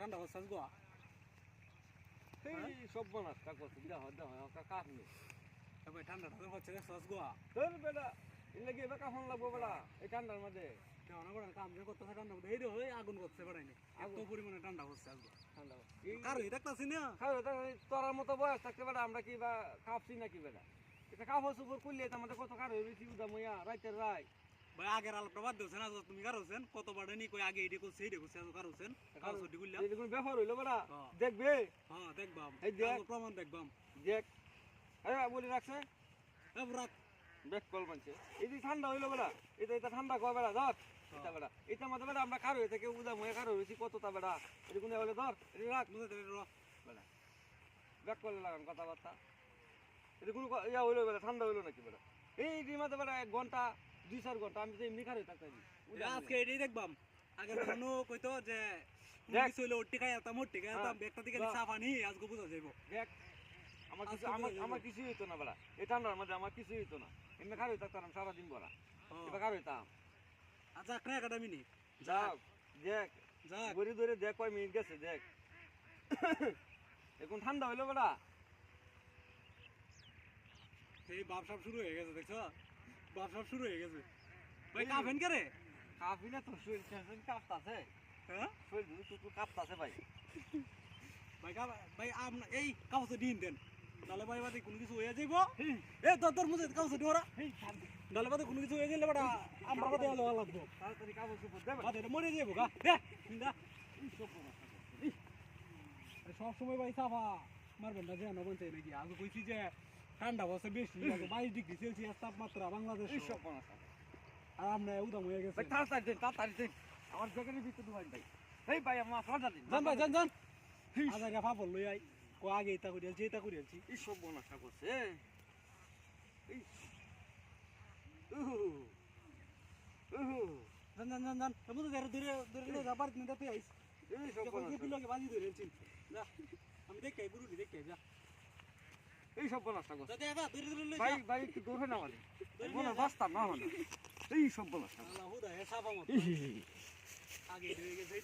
ঠান্ডা হচ্ছে গো এই সব বানাস কাগজ দাও কাক নে ভাই ঠান্ডা হচ্ছে সস গো তোর বেটা এর লাগি এবার কাফন লাগবো বেটা এই ঠান্ডার মধ্যে কেমন করে কাম যে করতেছে ঠান্ডা এই রে ওই আগুন করছে বেড়াইনি এত পরিমাণে ঠান্ডা হচ্ছে আজকে ঠান্ডা কার হই দেখতাছি না তোরার মতো বয়স থাকতে বেটা আমরা কি বা কাঁপছি নাকি বেটা এটা কাপড় চোপড় করলে আমাদের কত কার হয়ে বেশি উদা মইয়া রাইতের রাই ভাই আগের আলাপটা বাদ দিয়েছেন আজ তুমি কার হোসেন কত বাড়ে নি কই আগে এইটা করছে এইটা করছে কার হোসেন কার ছুটি করলাম এই কোন ব্যাপার হইলো বেটা দেখবে হ্যাঁ দেখবাম এই দেখ প্রমাণ দেখবাম দেখ আরে বলি রাখছে এ রাখ ব্যাক কল মানছে এই যে ঠান্ডা হইলো বেটা এটা ঠান্ডা কয় বেটা ধর এটা বেটা এটা মধ্যে বেটা আমরা কার হয়ে থেকে উদা মইয়া কার হয়েছি কতটা বেটা এটা কোন হলে ধর এটা রাখ বুঝতে বেটা ব্যাক করলে লাগান কথাবার্তা এটা কোনো ইয়া হইলো বেটা ঠান্ডা হইলো নাকি বেটা এই ডিমাতে বেটা 1 ঘন্টা 2-4 ঘন্টা আমি তো এমনি খারে থাকতাম আজকে এটাই দেখবাম আগে কোনো কইতো যে মুরগি ছিল ওটি খাই আতা মোটি খাই আতা একটা দিকে সাফ আনি আজকে বুঝা যাইবো দেখ আমার কিছু হইতো না বেটা এই ঠান্ডার মধ্যে আমার কিছু হইতো না এমনি খারে থাকতাম সারাদিন বেলা এবার খারে হইতাম আচ্ছা একটা একাডেমি নি যাও দেখ যাক গড়ি ধরে দেখ কয় মিনিট গেছে দেখ এখন ঠান্ডা হইলো বেটা এই বাপসাপ শুরু হয়ে গেছে দেখছো বাপসাপ শুরু হয়ে গেছে ভাই কাফেন কে রে কাফি না তো শরীর কাঁপতাছে হ্যাঁ শরীর তো কাঁপতাছে ভাই ভাই ভাই এই কাগজে দিন দেন নালে ভাই বাদে কোনো কিছু হয়ে যাইব এ তোর মুজে কাগজে দিওরা নালে বাদে কোনো কিছু হয়ে গেলে বড় আমরা বাদে আলো লাগবো তাড়াতাড়ি কাগজ উপর দেবে বাদে মরে যাইব গা দে নিন্দা সব সময় ভাই সাফা মারবেন না জানো বলতে নাকি আগে কইছি যে ঠান্ডা বছর বেশি 22 ডিগ্রি সেলসিয়াস তাপমাত্রা বাংলাদেশ সব বানাস আর আমরা উদাম হয়ে গেছে ভাই তাড়াতাড়ি দেন আমার জ্যাকেটের ভিতরে ঢুকাই ভাই এই ভাই আমার ফ্লাটা দিন জান ভাই জান আজা গাফা বল লই আই কো আগে এটা করিয়াছি এটা করিয়াছি এই সব বানাস করছে এই জান তুমি তো ধরে ধরে যাবার নিতে তুই আইস এই সব যখন কি লোকে বাজি ধরেছি যা আমি দেখাই বুড়ি দেখাই যা এই সব বানাস করছে দাদা এবা ধরে ধরে লই ভাই কি দূরে না মানে মনে বাস্তাম না মানে এই সব বানাস আল্লাহ হুদা হে সাফা মত আগে হয়ে গেছে